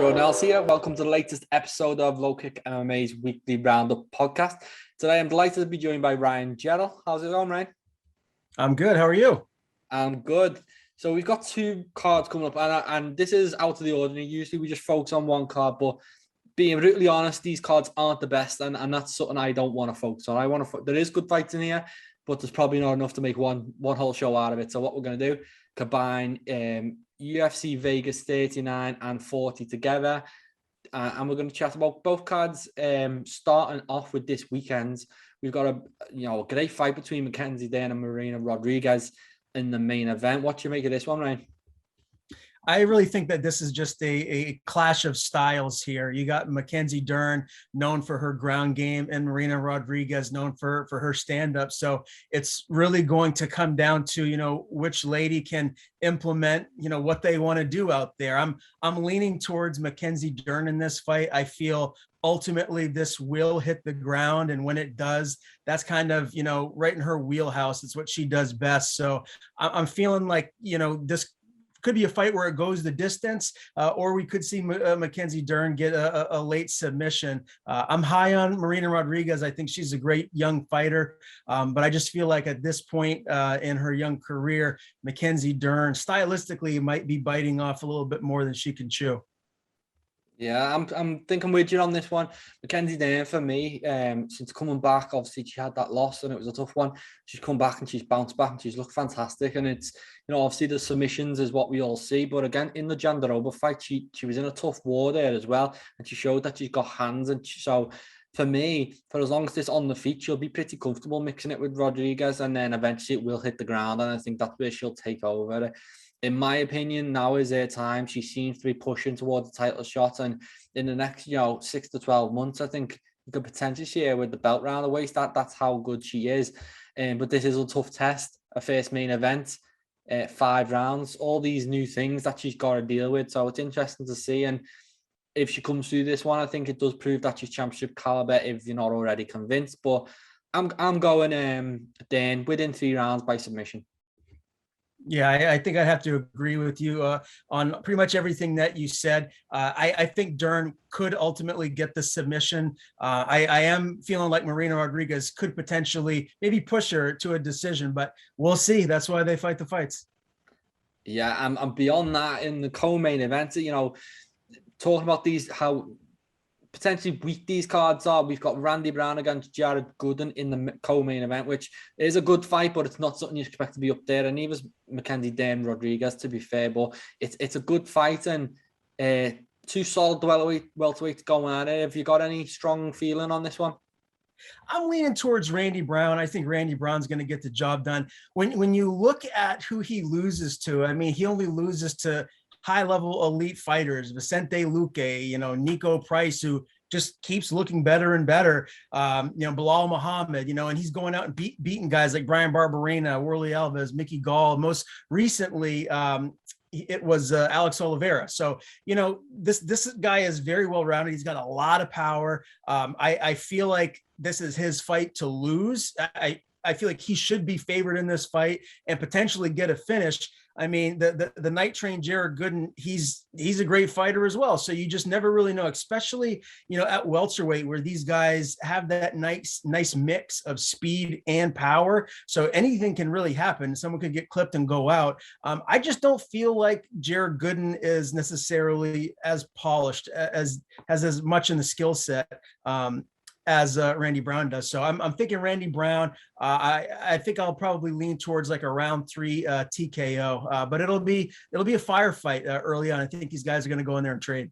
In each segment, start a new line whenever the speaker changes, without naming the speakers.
Bruno here. Welcome to the latest episode of LowKick MMA's weekly Roundup podcast. Today, I'm delighted to be joined by Ryan Jarrell. How's it going, Ryan?
I'm good. How are you?
I'm good. So we've got two cards coming up, and this is out of the ordinary. Usually, we just focus on one card, but being brutally honest, these cards aren't the best, and that's something I don't want to focus on. I want to. There is good fights in here, but there's probably not enough to make one whole show out of it. So what we're going to do, combine UFC Vegas 39 and 40 together, and we're going to chat about both cards. Starting off with this weekend, we've got a great fight between Mackenzie Dern and Marina Rodriguez in the main event. What do you make of this one, Ryan?
I really think that this is just a clash of styles here. You got Mackenzie Dern, known for her ground game, and Marina Rodriguez, known for her stand-up. So it's really going to come down to, which lady can implement, what they want to do out there. I'm leaning towards Mackenzie Dern in this fight. I feel ultimately this will hit the ground, and when it does, that's kind of right in her wheelhouse. It's what she does best. So I'm feeling like this could be a fight where it goes the distance, or we could see Mackenzie Dern get a late submission. I'm high on Marina Rodriguez. I think she's a great young fighter, but I just feel like at this point in her young career, Mackenzie Dern stylistically might be biting off a little bit more than she can chew.
Yeah, I'm thinking with you on this one. Mackenzie Dern, for me, since coming back, obviously she had that loss and it was a tough one. She's come back and she's bounced back and she's looked fantastic. And it's, obviously the submissions is what we all see. But again, in the Jandiroba fight, she was in a tough war there as well. And she showed that she's got hands. And so for me, for as long as it's on the feet, she'll be pretty comfortable mixing it with Rodriguez. And then eventually it will hit the ground. And I think that's where she'll take over. In my opinion, now is her time. She seems to be pushing towards the title shot. And in the next, 6 to 12 months, I think you could potentially see her with the belt around the waist. That's how good she is. But this is a tough test, a first main event, 5 rounds, all these new things that she's got to deal with. So it's interesting to see. And if she comes through this one, I think it does prove that she's championship caliber if you're not already convinced. But I'm going Dern within 3 rounds by submission.
Yeah, I think I'd have to agree with you on pretty much everything that you said. I think Dern could ultimately get the submission. I am feeling like Marina Rodriguez could potentially maybe push her to a decision, but we'll see. That's why they fight the fights.
Yeah, I'm beyond that in the co-main event. Talking about these, how potentially weak these cards are. We've got Randy Brown against Jared Gooden in the co-main event, which is a good fight, but it's not something you expect to be up there. And neither's Mackenzie Dern Rodriguez, to be fair, but it's a good fight and 2 solid welterweights going at it. Have you got any strong feeling on this one?
I'm leaning towards Randy Brown. I think Randy Brown's going to get the job done. When you look at who he loses to, I mean, he only loses to high-level elite fighters, Vicente Luque, Nico Price, who just keeps looking better and better. Bilal Muhammad, and he's going out and beating guys like Brian Barberena, Worley Alves, Mickey Gall. Most recently, it was Alex Oliveira. So, this guy is very well-rounded. He's got a lot of power. I feel like this is his fight to lose. I feel like he should be favored in this fight and potentially get a finish. I mean, the night train Jared Gooden, he's a great fighter as well. So you just never really know, especially, at welterweight where these guys have that nice mix of speed and power. So anything can really happen. Someone could get clipped and go out. I just don't feel like Jared Gooden is necessarily as polished, has as much in the skill set as Randy Brown does. So I'm thinking Randy Brown. I think I'll probably lean towards like a round 3 TKO, but it'll be a firefight early on. I think these guys are going to go in there and trade.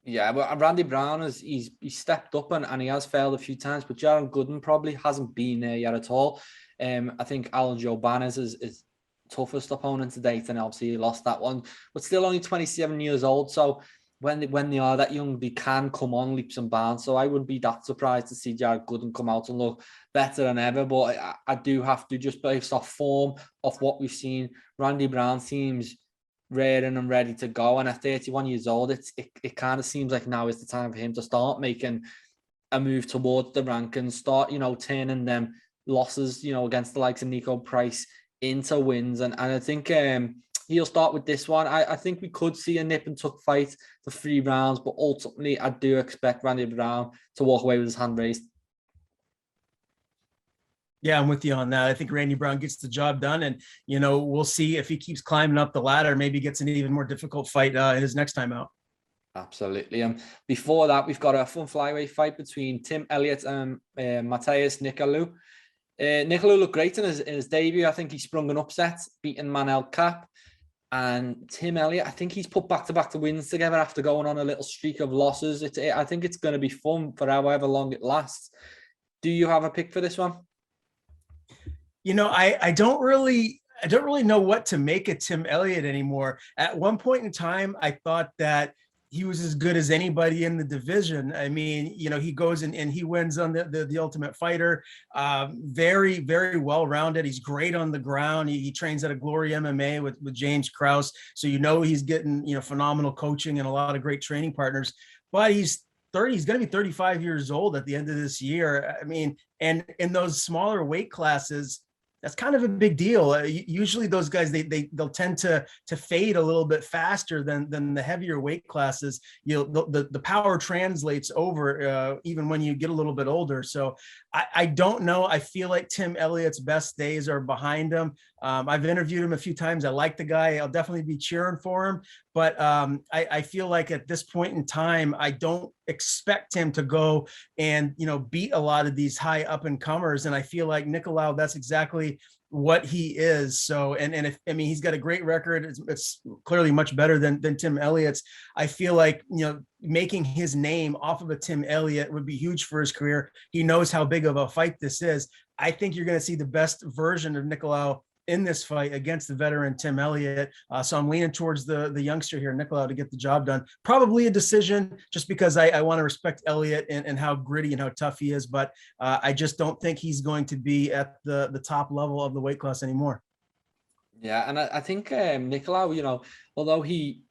Yeah, but Randy Brown he's stepped up and he has failed a few times, but Jared Gooden probably hasn't been there yet at all. I think Alan Jobanez is toughest opponent to date, and obviously he lost that one, but still only 27 years old. So when they are that young, they can come on leaps and bounds. So I wouldn't be that surprised to see Jared Gooden come out and look better than ever. But I do have to, just based off form of what we've seen, Randy Brown seems raring and ready to go. And at 31 years old, it kind of seems like now is the time for him to start making a move towards the rank and start, turning them losses, against the likes of Nico Price into wins. And I think he'll start with this one. I think we could see a nip and tuck fight for 3 rounds, but ultimately I do expect Randy Brown to walk away with his hand raised.
Yeah, I'm with you on that. I think Randy Brown gets the job done, and we'll see if he keeps climbing up the ladder. Maybe gets an even more difficult fight in his next time out.
Absolutely. Before that, we've got a fun flyweight fight between Tim Elliott and Matheus Nicolau. Nicolau looked great in his debut. I think he sprung an upset, beating Manel Cap. And Tim Elliott, I think he's put back-to-back wins together after going on a little streak of losses. I think it's going to be fun for however long it lasts. Do you have a pick for this one?
I don't really know what to make of Tim Elliott anymore. At one point in time, I thought that he was as good as anybody in the division. I mean, he goes and he wins on the Ultimate Fighter. Very, very well-rounded. He's great on the ground. He trains at a Glory MMA with James Krause. So, he's getting, phenomenal coaching and a lot of great training partners, but he's 30, he's going to be 35 years old at the end of this year. I mean, and in those smaller weight classes, that's kind of a big deal. Usually those guys, they'll tend to fade a little bit faster than the heavier weight classes. The power translates over even when you get a little bit older. So I don't know. I feel like Tim Elliott's best days are behind him. I've interviewed him a few times. I like the guy. I'll definitely be cheering for him. But I feel like at this point in time, I don't expect him to go and, beat a lot of these high up and comers. And I feel like Nicolau, that's exactly what he is. So, he's got a great record. It's clearly much better than Tim Elliott's. I feel like, making his name off of a Tim Elliott would be huge for his career. He knows how big of a fight this is. I think you're going to see the best version of Nicolau in this fight against the veteran Tim Elliott. So I'm leaning towards the youngster here, Nicolau, to get the job done. Probably a decision, just because I want to respect Elliott and how gritty and how tough he is. But I just don't think he's going to be at the top level of the weight class anymore.
Yeah, and I think Nicolau, although he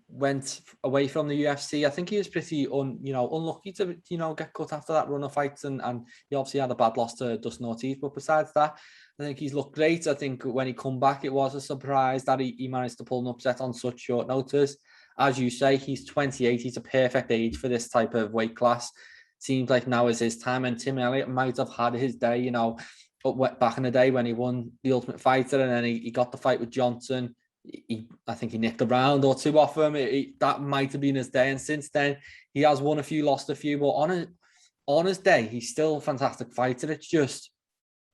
went away from the UFC, I think he was pretty unlucky to get cut after that run of fights, and he obviously had a bad loss to Dustin Ortiz. But besides that, I think he's looked great. I think when he come back, it was a surprise that he managed to pull an upset on such short notice. As you say, he's 28. He's a perfect age for this type of weight class. Seems like now is his time, and Tim Elliott might have had his day, back in the day when he won the Ultimate Fighter, and then he got the fight with Johnson. I think he nicked a round or two off him. That might have been his day, and since then he has won a few, lost a few. But on his day, he's still a fantastic fighter. It's just,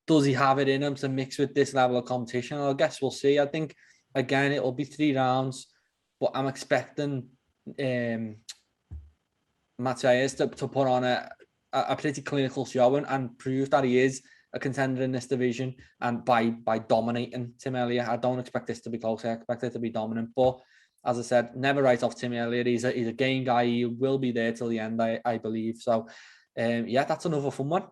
does he have it in him to mix with this level of competition? I guess we'll see. I think again it'll be 3 rounds, but I'm expecting Matheus to put on a pretty clinical show and prove that he is a contender in this division, and by dominating Tim Elliott. I don't expect this to be close. I expect it to be dominant. But as I said, never write off Tim Elliott. He's a game guy. He will be there till the end, I believe. So, that's another fun one.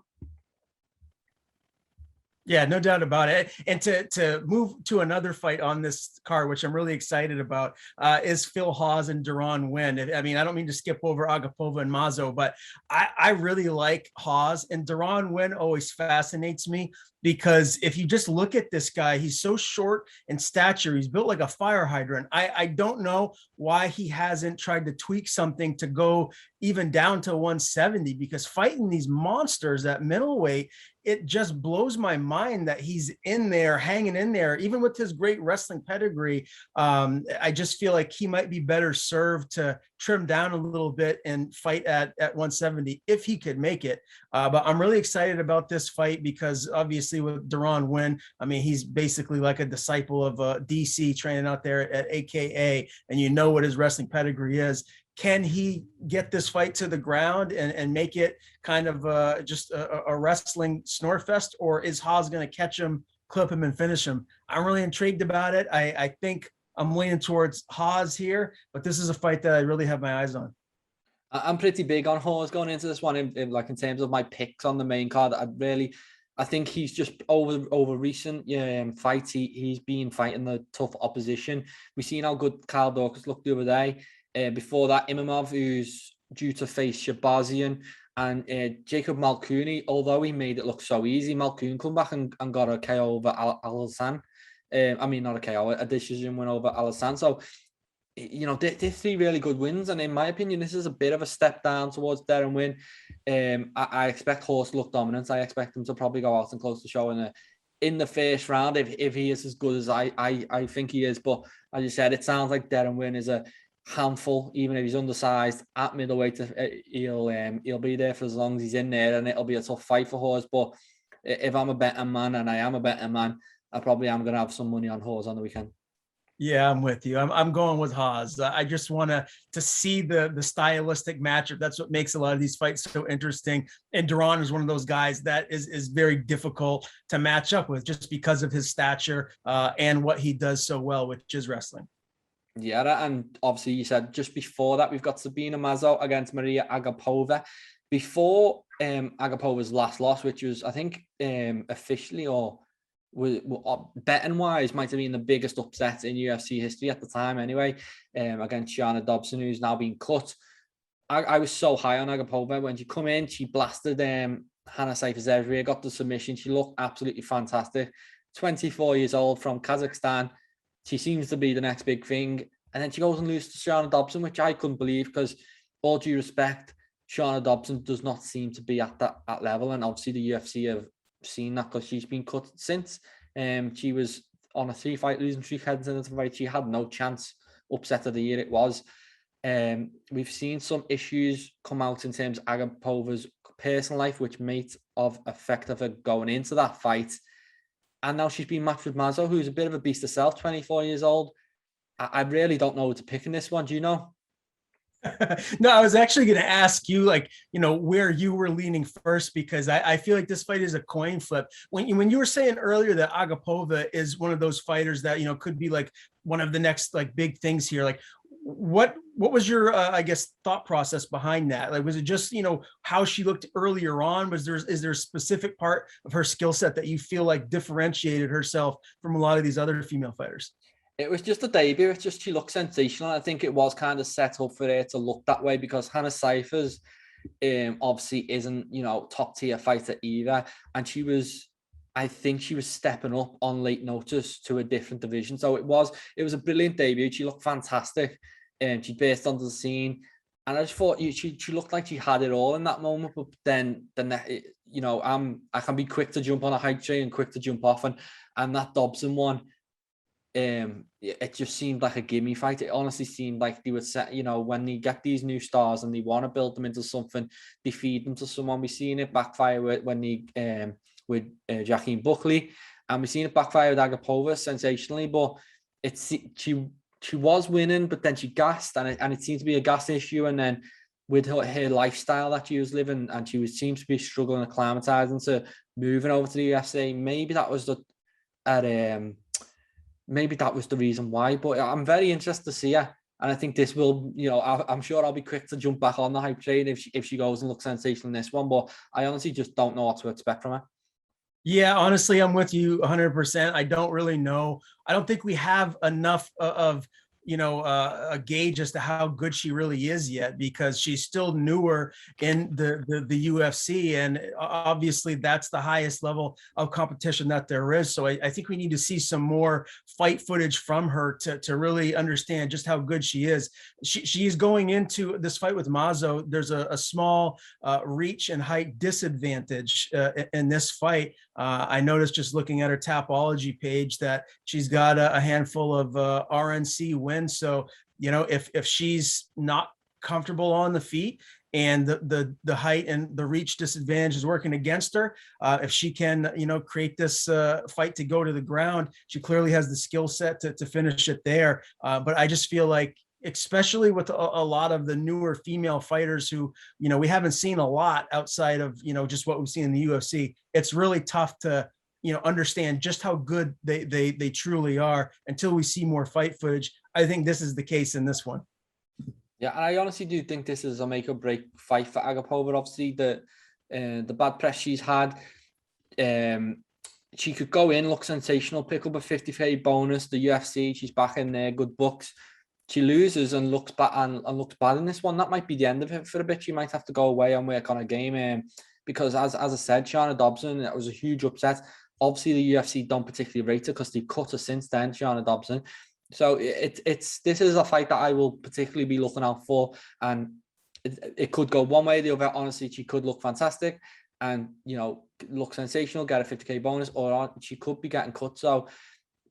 Yeah, no doubt about it. And to move to another fight on this card, which I'm really excited about, is Phil Hawes and Deron Winn. I mean, I don't mean to skip over Agapova and Mazzo, but I really like Hawes, and Deron Winn always fascinates me, because if you just look at this guy, he's so short in stature. He's built like a fire hydrant. I don't know why he hasn't tried to tweak something to go even down to 170, because fighting these monsters at middleweight, it just blows my mind that he's in there, hanging in there, even with his great wrestling pedigree. I just feel like he might be better served to trim down a little bit and fight at 170 if he could make it. But I'm really excited about this fight, because obviously with Deron Winn, I mean, he's basically like a disciple of DC, training out there at AKA, and you know what his wrestling pedigree is. Can he get this fight to the ground and make it kind of just a wrestling snore fest, or is Hawes going to catch him, clip him, and finish him? I'm really intrigued about it. I think I'm leaning towards Hawes here, but this is a fight that I really have my eyes on.
I'm pretty big on Hawes going into this one, in terms of my picks on the main card. I think he's just over recent fights. He's been fighting the tough opposition. We've seen how good Kyle Dawkins looked the other day. Before that, Imamov, who's due to face Shabazian, and Jacob Malkouni, although he made it look so easy, Malkouni come back and got a KO over Al-Hassan. I mean, not a KO, a decision win over Alessandro. So, you know, they're 3 really good wins. And in my opinion, this is a bit of a step down towards Dern win. I expect Horse to look dominant. I expect him to probably go out and close the show in the first round if he is as good as I think he is. But as you said, it sounds like Dern win is a handful, even if he's undersized at middleweight. He'll be there for as long as he's in there, and it'll be a tough fight for Horse. But if I'm a betting man, and I am a betting man, I probably am going to have some money on Horse on the weekend.
Yeah, I'm with you. I'm going with Haas. I just want to see the stylistic matchup. That's what makes a lot of these fights so interesting. And Duran is one of those guys that is very difficult to match up with just because of his stature and what he does so well, which is wrestling.
Yeah, and obviously you said just before that we've got Sabina Mazzo against Maria Agapova. Before Agapova's last loss, which was I think officially or betting wise might have been the biggest upset in UFC history at the time anyway, against Shana Dobson, who's now been cut. I was so high on Agapova. When she come in, she blasted Hannah Saifazezria, got the submission. She looked absolutely fantastic. 24 years old from Kazakhstan. She seems to be the next big thing. And then she goes and loses to Shana Dobson, which I couldn't believe because, all due respect, Shana Dobson does not seem to be at that level. And obviously the UFC have seen that because she's been cut since. She was on a 3-fight losing streak heading into the fight. She had no chance. Upset of the year it was. We've seen some issues come out in terms of Agapova's personal life, which might have affected her going into that fight. And now she's been matched with Mazzo, who's a bit of a beast herself, 24 years old. I really don't know what to pick in this one. Do you know?
No, I was actually going to ask you, where you were leaning first, because I feel like this fight is a coin flip. When you were saying earlier that Agapova is one of those fighters that, could be like one of the next big things here, what was your thought process behind that? Was it just how she looked earlier on? Is there a specific part of her skill set that you feel like differentiated herself from a lot of these other female fighters?
It was just a debut. It's just she looked sensational. I think it was kind of set up for her to look that way because Hannah Cifers obviously isn't top tier fighter either, and I think she was stepping up on late notice to a different division. So it was a brilliant debut. She looked fantastic. She burst onto the scene. And I just thought she looked like she had it all in that moment. But then I can be quick to jump on a hype train and quick to jump off. And that Dobson one, it just seemed like a gimme fight. It honestly seemed like they would set, when they get these new stars and they want to build them into something, they feed them to someone. We've seen it backfire with Joaquin Buckley, and we've seen it backfire with Agapova sensationally. But she was winning, but then she gassed, and it seemed to be a gas issue. And then with her lifestyle that she was living, and seems to be struggling acclimatizing to moving over to the UFC. Maybe that was the reason why. But I'm very interested to see her, and I think this will, I'm sure I'll be quick to jump back on the hype train if she goes and looks sensational in this one. But I honestly just don't know what to expect from her.
Yeah, honestly, I'm with you 100%. I don't really know. I don't think we have enough of a gauge as to how good she really is yet, because she's still newer in the UFC, and obviously that's the highest level of competition that there is. So I think we need to see some more fight footage from her to really understand just how good she is. She's going into this fight with Mazzo. There's a small reach and height disadvantage in this fight. I noticed just looking at her Tapology page that she's got a handful of RNC wins. So, if she's not comfortable on the feet and the height and the reach disadvantage is working against her, if she can, create this fight to go to the ground, she clearly has the skill set to finish it there. But I just feel like, especially with a lot of the newer female fighters who, we haven't seen a lot outside of, just what we've seen in the UFC, it's really tough to, understand just how good they truly are until we see more fight footage. I think this is the case in this one.
Yeah, and I honestly do think this is a make or break fight for Agapova. Obviously, the bad press she's had, she could go in, look sensational, pick up a 50k bonus. The UFC, she's back in there, good books. She loses and looks bad and looks bad in this one. That might be the end of it for a bit. She might have to go away and work on a game. Because as I said, Shana Dobson, that was a huge upset. Obviously, the UFC don't particularly rate it because they cut her since then, Shana Dobson. So this is a fight that I will particularly be looking out for, and it could go one way or the other. Honestly, she could look fantastic and, look sensational, get a 50K bonus, or she could be getting cut. So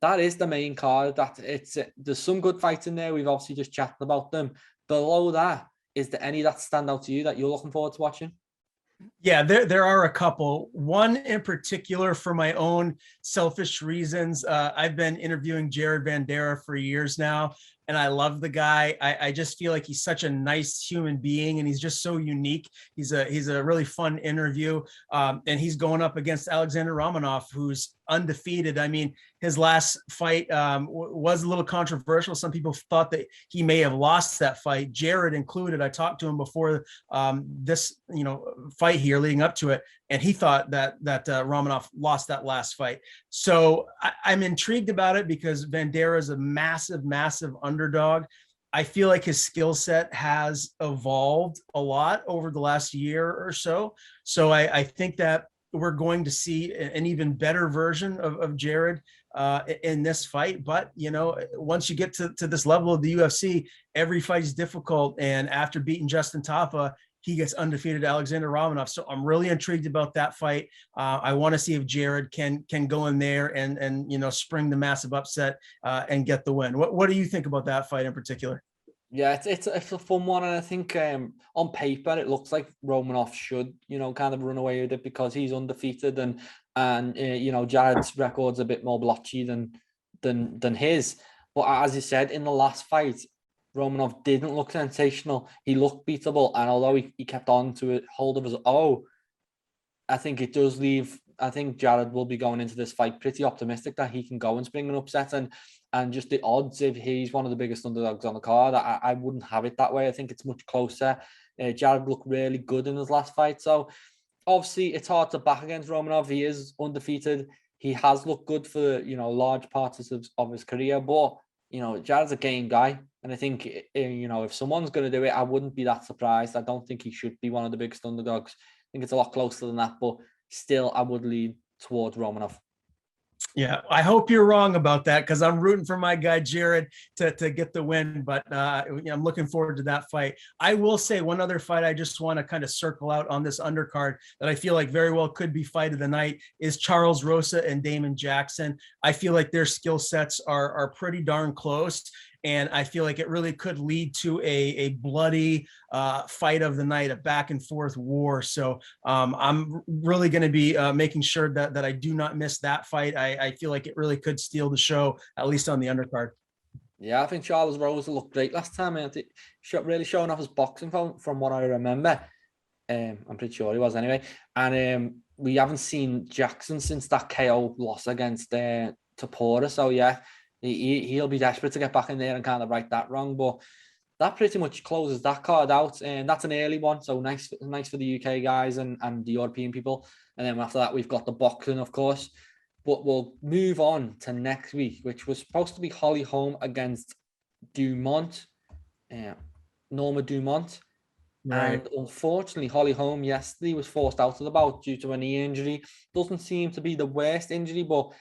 that is the main card. There's some good fights in there. We've obviously just chatted about them. Below that, is there any that stand out to you that you're looking forward to watching?
Yeah, there are a couple. One in particular, for my own selfish reasons. I've been interviewing Jared Vanderaa for years now, and I love the guy. I just feel like he's such a nice human being, and he's just so unique. He's a really fun interview, and he's going up against Alexander Romanov, who's undefeated. I mean, his last fight was a little controversial. Some people thought that he may have lost that fight, Jared included. I talked to him before this fight here leading up to it, and he thought that Romanov lost that last fight. So I'm intrigued about it because Vanderaa is a massive underdog. I feel like his skill set has evolved a lot over the last year or so. So I think that we're going to see an even better version of Jared in this fight. But, once you get to this level of the UFC, every fight is difficult. And after beating Justin Tafa, he gets undefeated Alexander Romanov. So I'm really intrigued about that fight. I want to see if Jared can go in there and spring the massive upset and get the win. What do you think about that fight in particular?
Yeah, it's a fun one, and I think on paper it looks like Romanov should, kind of run away with it because he's undefeated, and Jared's record's a bit more blotchy than his. But as you said, in the last fight, Romanov didn't look sensational. He looked beatable, and although he kept on to it, hold of his I think it does leave. I think Jared will be going into this fight pretty optimistic that he can go and spring an upset, and just the odds, if he's one of the biggest underdogs on the card, I wouldn't have it that way. I think it's much closer. Jared looked really good in his last fight. So obviously it's hard to back against Romanov. He is undefeated. He has looked good for, large parts of his career, but, Jared's a game guy. And I think, if someone's going to do it, I wouldn't be that surprised. I don't think he should be one of the biggest underdogs. I think it's a lot closer than that, but still I would lean towards Romanov.
Yeah, I hope you're wrong about that because I'm rooting for my guy Jared to get the win, but I'm looking forward to that fight. I will say one other fight I just want to kind of circle out on this undercard that I feel like very well could be fight of the night is Charles Rosa and Damon Jackson. I feel like their skill sets are pretty darn close. And I feel like it really could lead to a bloody fight of the night, a back and forth war. So I'm really going to be making sure that I do not miss that fight. I feel like it really could steal the show, at least on the undercard.
Yeah, I think Charles Rosa looked great last time. I think really showing off his boxing from what I remember. I'm pretty sure he was anyway. And we haven't seen Jackson since that KO loss against Tapora. So yeah. He'll be desperate to get back in there and kind of right that wrong, but that pretty much closes that card out, and that's an early one, so nice for the UK guys and the European people. And then after that, we've got the boxing, of course. But we'll move on to next week, which was supposed to be Holly Holm against Dumont, Norma Dumont. Right. And unfortunately, Holly Holm yesterday was forced out of the bout due to a knee injury. Doesn't seem to be the worst injury, but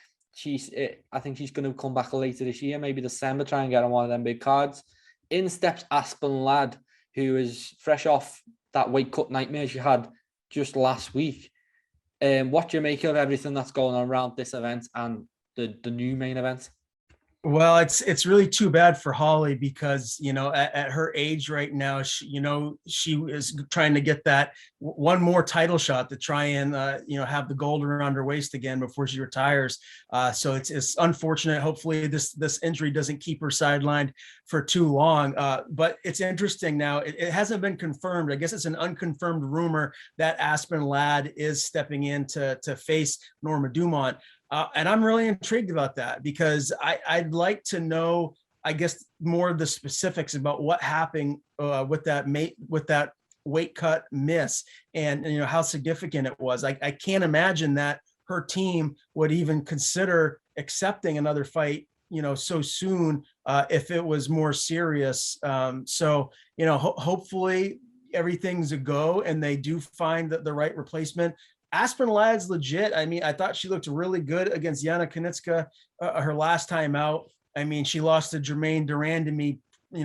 I think she's going to come back later this year, maybe December, try and get on one of them big cards. In steps Aspen Ladd, who is fresh off that weight cut nightmare she had just last week. What do you make of everything that's going on around this event and the new main event?
Well, it's really too bad for Holly because, at her age right now, she is trying to get that one more title shot to try and, have the gold around her waist again before she retires. So it's unfortunate. Hopefully this injury doesn't keep her sidelined for too long. But it's interesting now. It hasn't been confirmed. I guess it's an unconfirmed rumor that Aspen Ladd is stepping in to face Norma Dumont. And I'm really intrigued about that because I'd like to know, I guess, more of the specifics about what happened with that weight cut miss and how significant it was. I can't imagine that her team would even consider accepting another fight, so soon if it was more serious. So hopefully everything's a go and they do find the right replacement. Aspen Ladd's legit. I mean, I thought she looked really good against Yana Konitska her last time out. I mean, she lost to Jermaine Durand to me,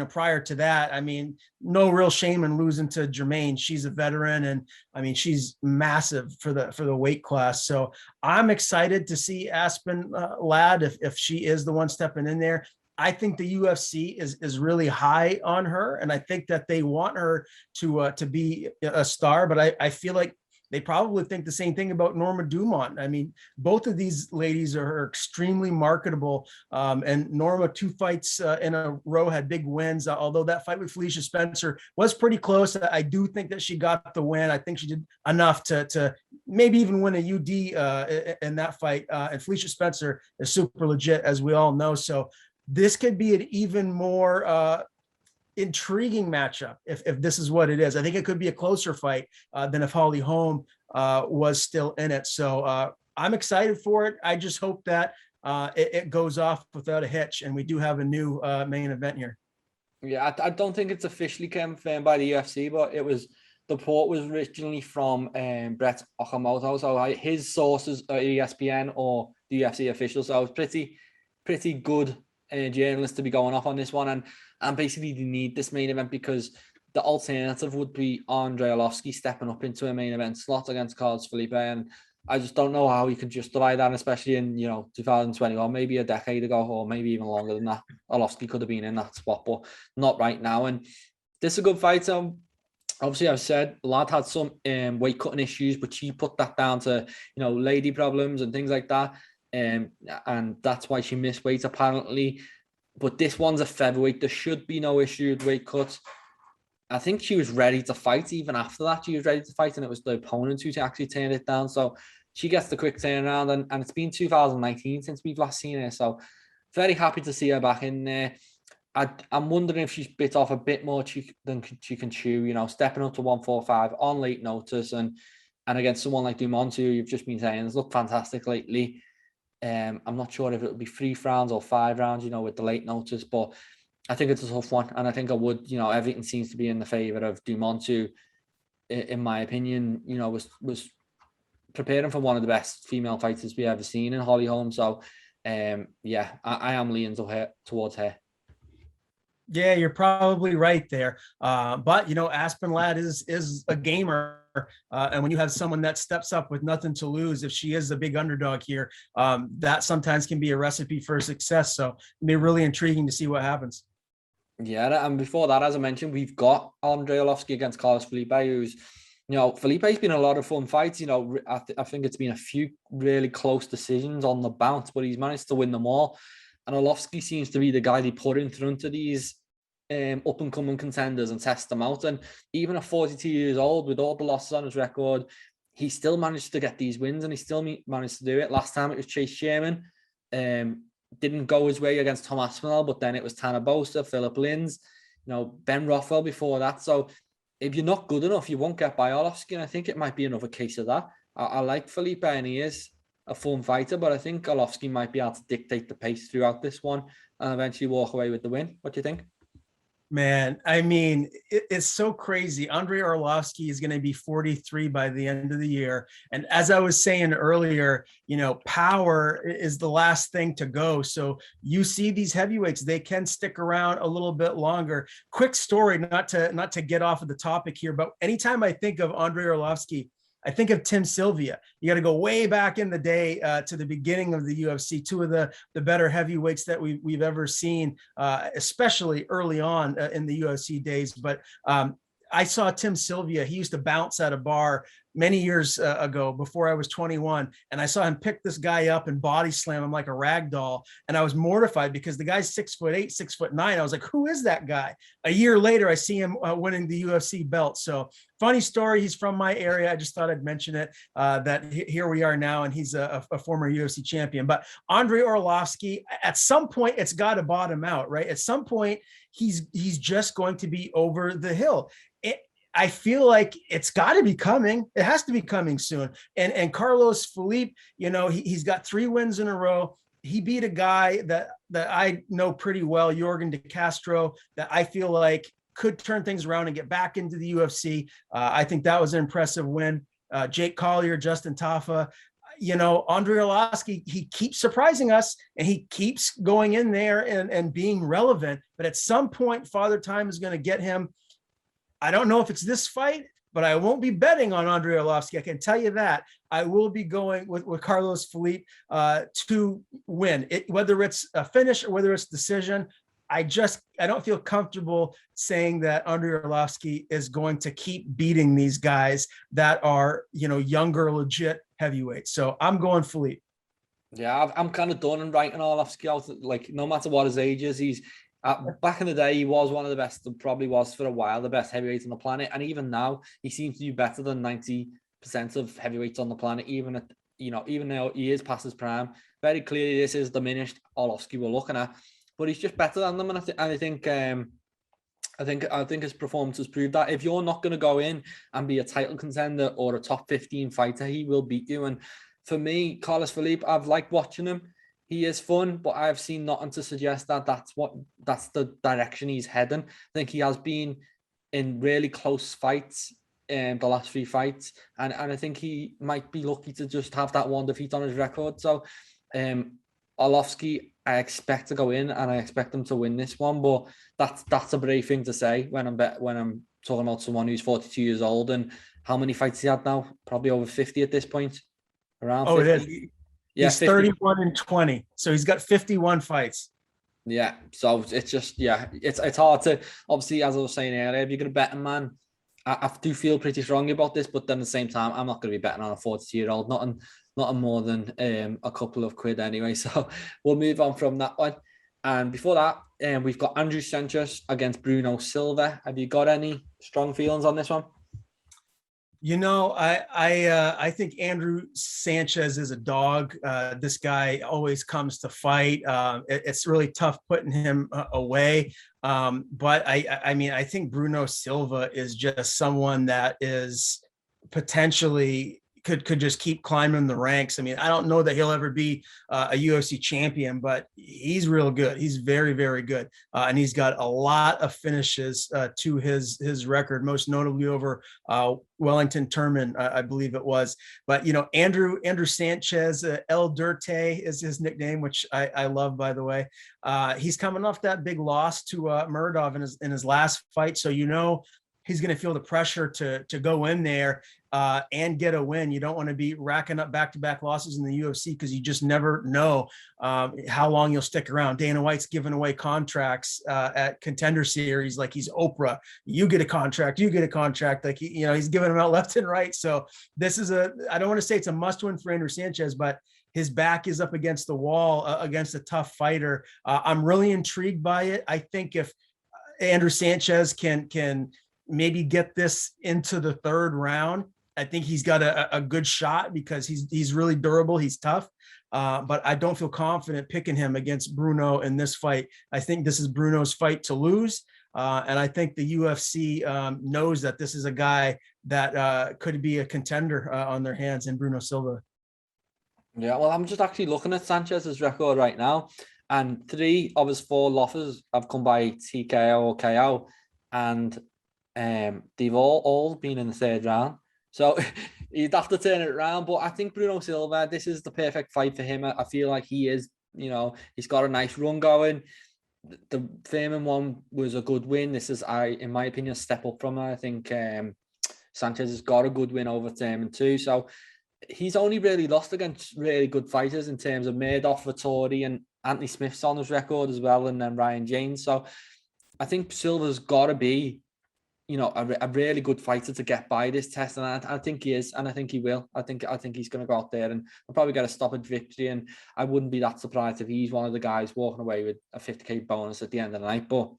prior to that. I mean, no real shame in losing to Jermaine. She's a veteran, and I mean, she's massive for the weight class. So I'm excited to see Aspen Ladd if she is the one stepping in there. I think the UFC is really high on her, and I think that they want her to be a star. But I feel like they probably think the same thing about Norma Dumont. I mean, both of these ladies are extremely marketable. And Norma, 2 fights in a row, had big wins, although that fight with Felicia Spencer was pretty close. I do think that she got the win. I think she did enough to maybe even win a UD in that fight. And Felicia Spencer is super legit, as we all know. So this could be an even more intriguing matchup if this is what it is. I think it could be a closer fight than if Holly Holm was still in it. So I'm excited for it. I just hope that it goes off without a hitch, and we do have a new main event here.
Yeah, I don't think it's officially confirmed by the UFC, but the report was originally from Brett Okamoto. So his sources are ESPN or the UFC officials. So it's pretty good journalists to be going off on this one. And basically they need this main event because the alternative would be Andre Olofsky stepping up into a main event slot against Carlos Felipe. And I just don't know how you can justify that, especially in, 2021, maybe a decade ago, or maybe even longer than that. Olofsky could have been in that spot, but not right now. And this is a good fight. Obviously, I've said Ladd had some weight cutting issues, but she put that down to, lady problems and things like that. And that's why she missed weight, apparently. But this one's a featherweight. There should be no issue with weight cuts. I think she was ready to fight. Even after that, she was ready to fight, and it was the opponent who actually turned it down. So she gets the quick turnaround, and it's been 2019 since we've last seen her. So very happy to see her back in there. I'm wondering if she's bit off a bit more than she can chew, stepping up to 145 on late notice, and against someone like Dumont, who you've just been saying has looked fantastic lately. I'm not sure if it'll be 3 rounds or 5 rounds, with the late notice, but I think it's a tough one. And I think everything seems to be in the favor of Dumont, who, in my opinion, was preparing for one of the best female fighters we ever seen in Holly Holm. So, I am leaning towards her.
Yeah, you're probably right there. But Aspen Ladd is a gamer. And when you have someone that steps up with nothing to lose, if she is a big underdog here, that sometimes can be a recipe for success. So it'll be really intriguing to see what happens.
Yeah, and before that, as I mentioned, we've got Andre Olofsky against Carlos Felipe, who's, Felipe's been a lot of fun fights. I think it's been a few really close decisions on the bounce, but he's managed to win them all. And Olofsky seems to be the guy they put in front of these up-and-coming contenders and test them out. And even at 42 years old, with all the losses on his record, he still managed to get these wins, and he still managed to do it. Last time it was Chase Sherman. Didn't go his way against Tom Aspinall, but then it was Tanner Boser, Philip Lins, Ben Rothwell before that. So if you're not good enough, you won't get by Olofsky, and I think it might be another case of that. I like Felipe, and he is a fun fighter, but I think Olofsky might be able to dictate the pace throughout this one and eventually walk away with the win. What do you think?
Man, I mean, it's so crazy. Andre Arlovsky is going to be 43 by the end of the year. And as I was saying earlier, power is the last thing to go. So you see these heavyweights, they can stick around a little bit longer. Quick story, not to get off of the topic here, but anytime I think of Andre Arlovsky, I think of Tim Sylvia. You got to go way back in the day to the beginning of the UFC, 2 of the better heavyweights that we've ever seen, especially early on in the UFC days. But I saw Tim Sylvia. He used to bounce at a bar many years ago before I was 21. And I saw him pick this guy up and body slam him like a rag doll. And I was mortified because the guy's 6'8", 6'9". I was like, who is that guy? A year later, I see him winning the UFC belt. So funny story. He's from my area. I just thought I'd mention it, that here we are now, and he's a former UFC champion. But Andre Arlovsky, at some point, it's got to bottom out, right? At some point, he's just going to be over the hill. I feel like it's got to be coming. It has to be coming soon. And Carlos Felipe, he's got 3 wins in a row. He beat a guy that I know pretty well, Jorgen De Castro, that I feel like could turn things around and get back into the UFC. I think that was an impressive win. Jake Collier, Justin Tafa. Andre Olofsky, he keeps surprising us and he keeps going in there and being relevant. But at some point, Father Time is going to get him. I don't know if it's this fight, but I won't be betting on Andre Olofsky. I can tell you that. I will be going with Carlos Felipe to win it, whether it's a finish or whether it's decision. I don't feel comfortable saying that Andre Olofsky is going to keep beating these guys that are, younger, legit heavyweights. So I'm going Felipe.
Yeah, I'm kind of done in writing Olofsky out. Like, no matter what his age is, he's back in the day, he was one of the best, and probably was for a while the best heavyweight on the planet. And even now, he seems to do better than 90% of heavyweights on the planet. Even though he is past his prime, very clearly this is diminished Olofsky we're looking at. But he's just better than them, and I think his performance has proved that. If you're not going to go in and be a title contender or a top 15 fighter, he will beat you. And for me, Carlos Felipe, I've liked watching him. He is fun, but I've seen nothing to suggest that that's the direction he's heading. I think he has been in really close fights the last 3 fights, and I think he might be lucky to just have that one defeat on his record. So Olofsky, I expect to go in and I expect them to win this one, but that's a brave thing to say when I'm talking about someone who's 42 years old and how many fights he had now? Probably over 50 at this point. Around 50.
It is. Yeah, he's 31-20, so he's got 51 fights.
Yeah, so it's just it's hard to, obviously, as I was saying earlier, if you're gonna bet a man, I do feel pretty strongly about this, but then at the same time, I'm not going to be betting on a 42-year-old, not more than a couple of quid anyway. So we'll move on from that one. And before that, we've got Andrew Sanchez against Bruno Silva. Have you got any strong feelings on this one?
I think Andrew Sanchez is a dog. This guy always comes to fight. It's really tough putting him away. But I think Bruno Silva is just someone that is potentially could just keep climbing the ranks. I mean, I don't know that he'll ever be a UFC champion, but he's real good. He's very, very good. And he's got a lot of finishes to his record, most notably over Wellington Turman, I believe it was. But, Andrew Sanchez, El Dirte is his nickname, which I love, by the way. He's coming off that big loss to Muradov in his last fight. So, he's going to feel the pressure to go in there and get a win. You don't want to be racking up back-to-back losses in the UFC because you just never know how long you'll stick around. Dana White's giving away contracts at Contender Series like he's Oprah. You get a contract. Like he's giving them out left and right. So this is I don't want to say it's a must-win for Andrew Sanchez, but his back is up against the wall against a tough fighter. I'm really intrigued by it. I think if Andrew Sanchez can maybe get this into the 3rd round, I think he's got a good shot because he's really durable. He's tough, but I don't feel confident picking him against Bruno in this fight. I think this is Bruno's fight to lose, and I think the UFC knows that this is a guy that could be a contender on their hands in Bruno Silva.
Yeah, well, I'm just actually looking at Sanchez's record right now, and 3 of his 4 losses have come by TKO or KO, and they've all been in the 3rd round. So he'd have to turn it around. But I think Bruno Silva, this is the perfect fight for him. I feel like he is, he's got a nice run going. The Thurman one was a good win. This is, in my opinion, a step up from her. I think Sanchez has got a good win over Thurman too. So he's only really lost against really good fighters in terms of Murdoch, Vittori, and Anthony Smith's on his record as well, and then Ryan James. So I think Silva's got to be, a really good fighter to get by this test, and I think he is, and I think he will. I think he's going to go out there and I'll probably get a stoppage victory, and I wouldn't be that surprised if he's one of the guys walking away with a 50k bonus at the end of the night. But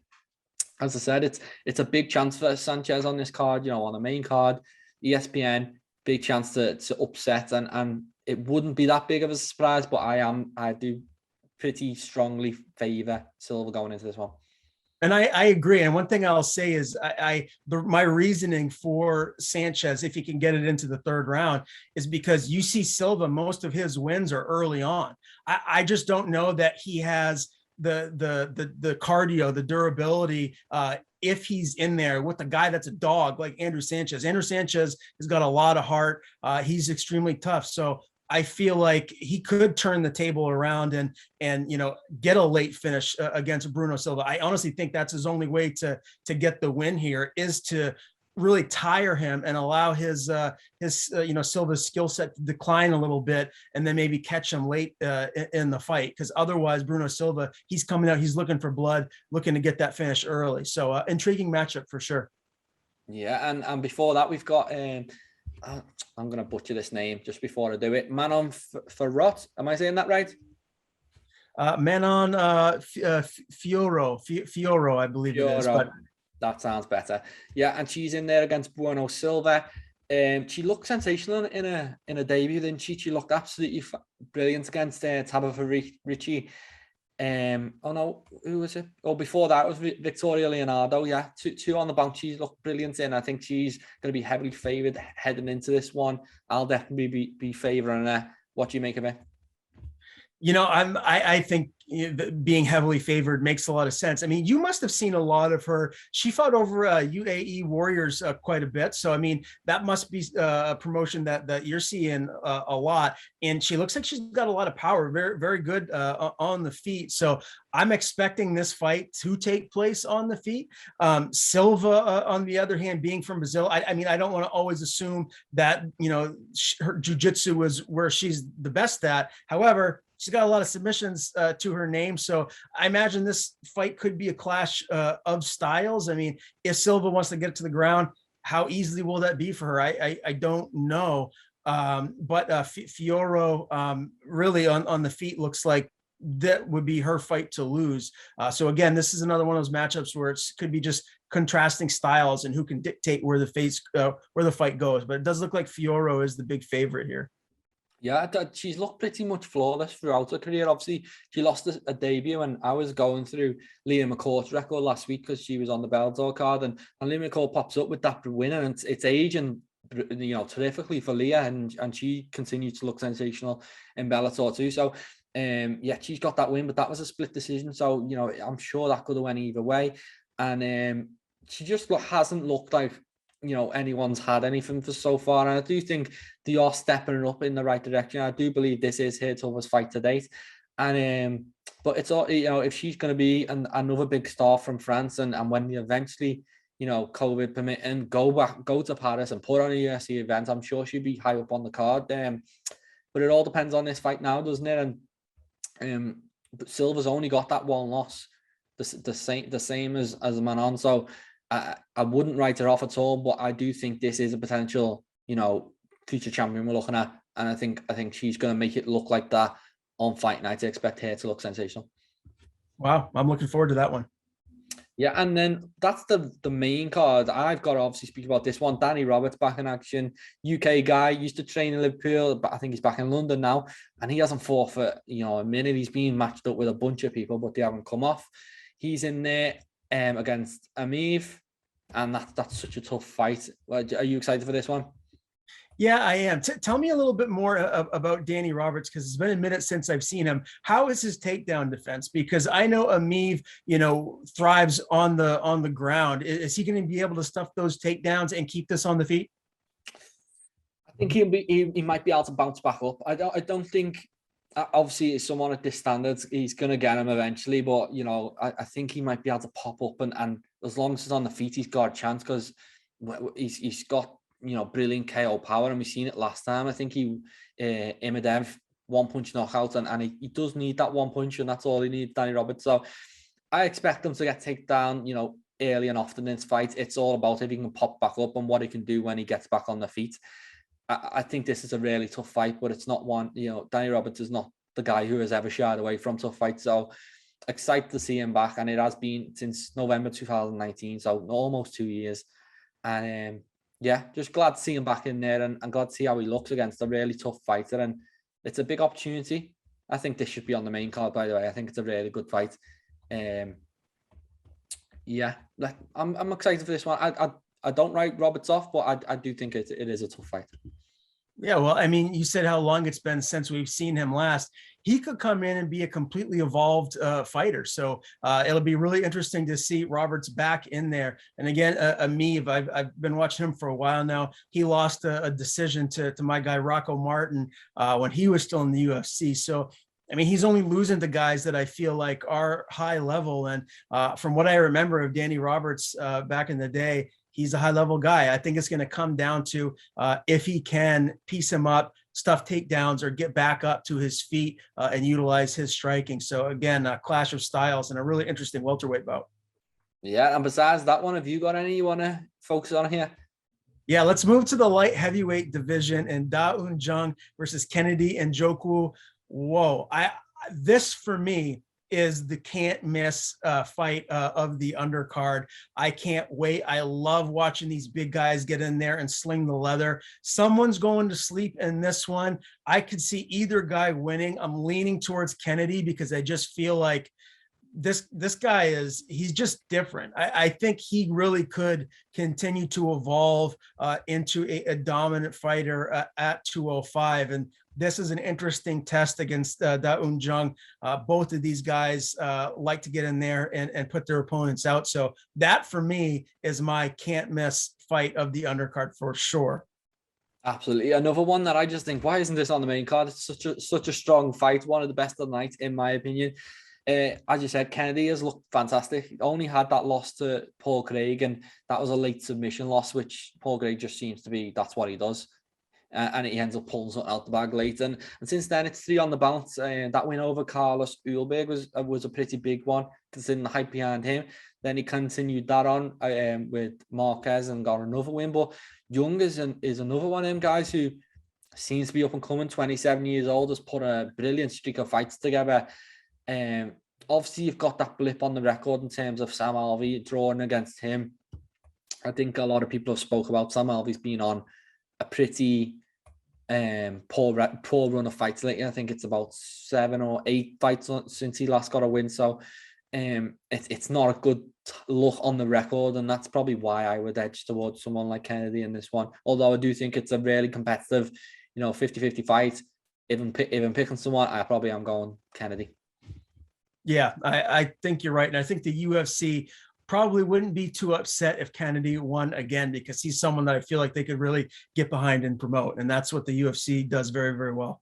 as I said, it's a big chance for Sanchez on this card. On the main card, ESPN, big chance to upset, and it wouldn't be that big of a surprise. But I do pretty strongly favour Silva going into this one.
And I agree. And one thing I'll say is my reasoning for Sanchez, if he can get it into the 3rd round, is because you see Silva, most of his wins are early on. I just don't know that he has the cardio, the durability if he's in there with a guy that's a dog like Andrew Sanchez. Andrew Sanchez has got a lot of heart. He's extremely tough. So I feel like he could turn the table around and get a late finish against Bruno Silva. I honestly think that's his only way to get the win here, is to really tire him and allow his Silva's skill set to decline a little bit, and then maybe catch him late in the fight. Because otherwise, Bruno Silva, he's coming out, he's looking for blood, looking to get that finish early. So intriguing matchup for sure.
Yeah, and before that, we've got I'm going to butcher this name just before I do it. Manon Fiorot. Am I saying that right?
Manon Fioro, I believe it is. But
that sounds better. Yeah, and she's in there against Bruno Silva. She looked sensational in a debut, didn't she? She looked absolutely brilliant against Tabitha Ricci. Oh no, who was it? Oh, before that was Victoria Leonardo. Yeah, two on the bounce. She's looked brilliant in. I think she's going to be heavily favoured heading into this one. I'll definitely be favouring her. What do you make of it?
I think being heavily favored makes a lot of sense. I mean, you must have seen a lot of her. She fought over UAE Warriors quite a bit. So, I mean, that must be a promotion that you're seeing a lot. And she looks like she's got a lot of power, very, very good on the feet. So I'm expecting this fight to take place on the feet. Silva, on the other hand, being from Brazil, I mean, I don't want to always assume that, her jiu-jitsu was where she's the best at. However, she's got a lot of submissions to her name. So I imagine this fight could be a clash of styles. I mean, if Silva wants to get to the ground, how easily will that be for her? I don't know. But Fioro really on the feet looks like that would be her fight to lose. So again, this is another one of those matchups where it could be just contrasting styles and who can dictate where the fight goes. But it does look like Fioro is the big favorite here.
Yeah, she's looked pretty much flawless throughout her career. Obviously, she lost a debut, and I was going through Leah McCourt's record last week because she was on the Bellator card, and Leah McCourt pops up with that win, and it's aging, terrifically for Leah, and she continued to look sensational in Bellator too. So, yeah, she's got that win, but that was a split decision. So, I'm sure that could have went either way, and she just hasn't looked like anyone's had anything for so far. And I do think they are stepping up in the right direction. I do believe this is her toughest fight to date. And but it's all, if she's going to be another big star from France, and when they eventually, COVID permitting, go to Paris and put on a UFC event, I'm sure she'd be high up on the card. But it all depends on this fight now, doesn't it? And but Silva's only got that one loss, the same as Manon. So I wouldn't write her off at all, but I do think this is a potential, future champion we're looking at, and I think she's going to make it look like that on fight night. I expect her to look sensational.
Wow, I'm looking forward to that one.
Yeah, and then that's the main card. I've got to obviously speak about this one. Danny Roberts back in action. UK guy, used to train in Liverpool, but I think he's back in London now, and he hasn't fought for a minute. He's been matched up with a bunch of people, but they haven't come off. He's in there against Amiv, and that's such a tough fight. Are you excited for this one?
Yeah, I am. Tell me a little bit more about Danny Roberts, because it's been a minute since I've seen him. How is his takedown defense? Because I know Amiv, thrives on the ground. Is he going to be able to stuff those takedowns and keep this on the feet?
I think he might be able to bounce back up. I don't think. Obviously, someone at this standards, he's going to get him eventually. But, I think he might be able to pop up. And as long as he's on the feet, he's got a chance, because he's got, brilliant KO power. And we've seen it last time. I think Imadev, one-punch knockout. And he does need that one punch. And that's all he needs, Danny Roberts. So I expect him to get taken down, early and often in this fight. It's all about if he can pop back up and what he can do when he gets back on the feet. I think this is a really tough fight, but it's not one, Danny Roberts is not the guy who has ever shied away from tough fights. So excited to see him back. And it has been since November 2019, so almost 2 years. And yeah, just glad to see him back in there, and glad to see how he looks against a really tough fighter. And it's a big opportunity. I think this should be on the main card, by the way. I think it's a really good fight. Yeah, I'm excited for this one. I don't write Roberts off, but I do think it is a tough fight.
Yeah, well, I mean, you said how long it's been since we've seen him last. He could come in and be a completely evolved fighter. So it'll be really interesting to see Roberts back in there. And again, Ameev, I've been watching him for a while now. He lost a decision to my guy Rocco Martin when he was still in the UFC. So I mean, he's only losing to guys that I feel like are high level. And from what I remember of Danny Roberts back in the day, he's a high level guy. I think it's going to come down to if he can piece him up, stuff takedowns, or get back up to his feet and utilize his striking. So again, a clash of styles and a really interesting welterweight bout.
Yeah, and besides that one, have you got any you want to focus on here?
Yeah, let's move to the light heavyweight division and Da Un Jung versus Kennedy Njoku. Whoa, this for me is the can't miss fight of the undercard. I can't wait. I love watching these big guys get in there and sling the leather. Someone's going to sleep in this one. I could see either guy winning. I'm leaning towards Kennedy because I just feel like this guy he's just different. I think he really could continue to evolve into a dominant fighter at 205. And this is an interesting test against Da Un Jung. Both of these guys like to get in there and put their opponents out. So that for me is my can't miss fight of the undercard for sure.
Absolutely. Another one that I just think, why isn't this on the main card? It's such a strong fight. One of the best of the night, in my opinion. As you said, Kennedy has looked fantastic. He only had that loss to Paul Craig, and that was a late submission loss, which Paul Craig just seems to be, that's what he does. And he ends up pulling something out the bag late. And since then, it's 3 on the bounce. That win over Carlos Ulberg was a pretty big one, considering the hype behind him. Then he continued that on with Marquez and got another win. But Jung is another one of them guys who seems to be up and coming, 27 years old, has put a brilliant streak of fights together. Obviously, you've got that blip on the record in terms of Sam Alvey drawing against him. I think a lot of people have spoke about Sam Alvey's been on a pretty poor run of fights lately. I think it's about 7 or 8 fights since he last got a win. So it's not a good look on the record, and that's probably why I would edge towards someone like Kennedy in this one. Although I do think it's a really competitive, 50-50 fight. If I'm picking someone, I probably am going Kennedy.
Yeah, I think you're right. And I think the UFC probably wouldn't be too upset if Kennedy won again, because he's someone that I feel like they could really get behind and promote. And that's what the UFC does very, very well.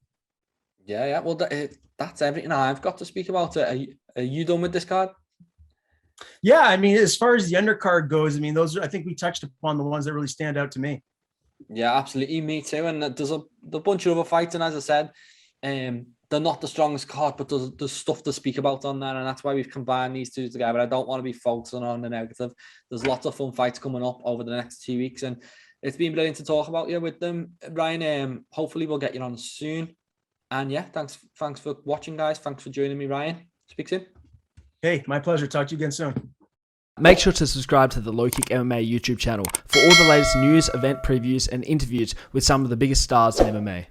Yeah. Well, that's everything I've got to speak about. Are you done with this card?
Yeah, I mean, as far as the undercard goes, I mean, I think we touched upon the ones that really stand out to me.
Yeah, absolutely. Me too. And there's a bunch of other fights. And as I said, they're not the strongest card, but there's stuff to speak about on that, and that's why we've combined these two together. I don't want to be focusing on the negative. There's lots of fun fights coming up over the next 2 weeks, and it's been brilliant to talk about you with them, Ryan. Hopefully we'll get you on soon. And yeah, thanks for watching, guys. Thanks for joining me, Ryan. Speak soon.
Hey, my pleasure. Talk to you again soon.
Make sure to subscribe to the LowKick MMA YouTube channel for all the latest news, event previews, and interviews with some of the biggest stars in MMA.